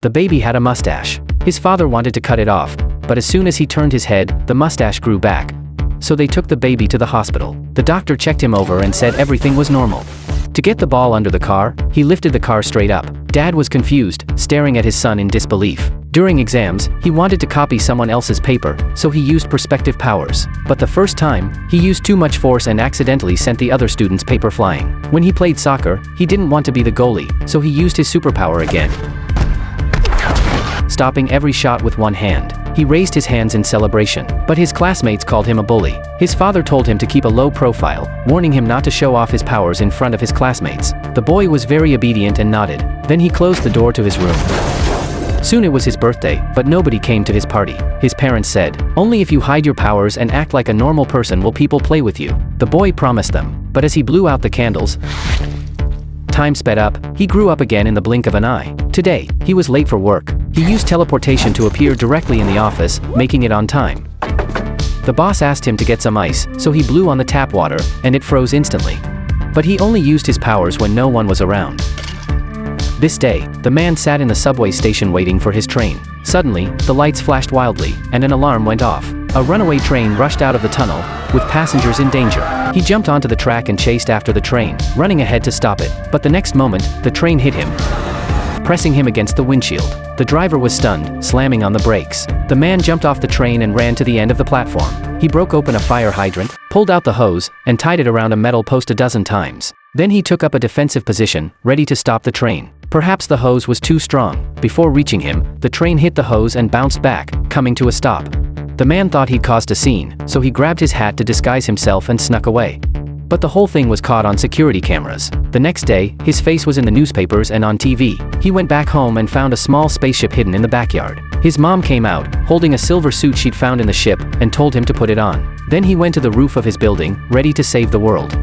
The baby had a mustache. His father wanted to cut it off, but as soon as he turned his head, the mustache grew back. So they took the baby to the hospital. The doctor checked him over and said everything was normal. To get the ball under the car, he lifted the car straight up. Dad was confused, staring at his son in disbelief. During exams, he wanted to copy someone else's paper, so he used perspective powers. But the first time, he used too much force and accidentally sent the other student's paper flying. When he played soccer, he didn't want to be the goalie, so he used his superpower again, stopping every shot with one hand. He raised his hands in celebration, but his classmates called him a bully. His father told him to keep a low profile, warning him not to show off his powers in front of his classmates. The boy was very obedient and nodded. Then he closed the door to his room. Soon it was his birthday, but nobody came to his party. His parents said, "Only if you hide your powers and act like a normal person will people play with you." The boy promised them, but as he blew out the candles, time sped up. He grew up again in the blink of an eye. Today, he was late for work. He used teleportation to appear directly in the office, making it on time. The boss asked him to get some ice, so he blew on the tap water, and it froze instantly. But he only used his powers when no one was around. This day, the man sat in the subway station waiting for his train. Suddenly, the lights flashed wildly, and an alarm went off. A runaway train rushed out of the tunnel, with passengers in danger. He jumped onto the track and chased after the train, running ahead to stop it. But the next moment, the train hit him, pressing him against the windshield. The driver was stunned, slamming on the brakes. The man jumped off the train and ran to the end of the platform. He broke open a fire hydrant, pulled out the hose, and tied it around a metal post a dozen times. Then he took up a defensive position, ready to stop the train. Perhaps the hose was too strong. Before reaching him, the train hit the hose and bounced back, coming to a stop. The man thought he'd caused a scene, so he grabbed his hat to disguise himself and snuck away. But the whole thing was caught on security cameras. The next day, his face was in the newspapers and on TV. He went back home and found a small spaceship hidden in the backyard. His mom came out, holding a silver suit she'd found in the ship, and told him to put it on. Then he went to the roof of his building, ready to save the world.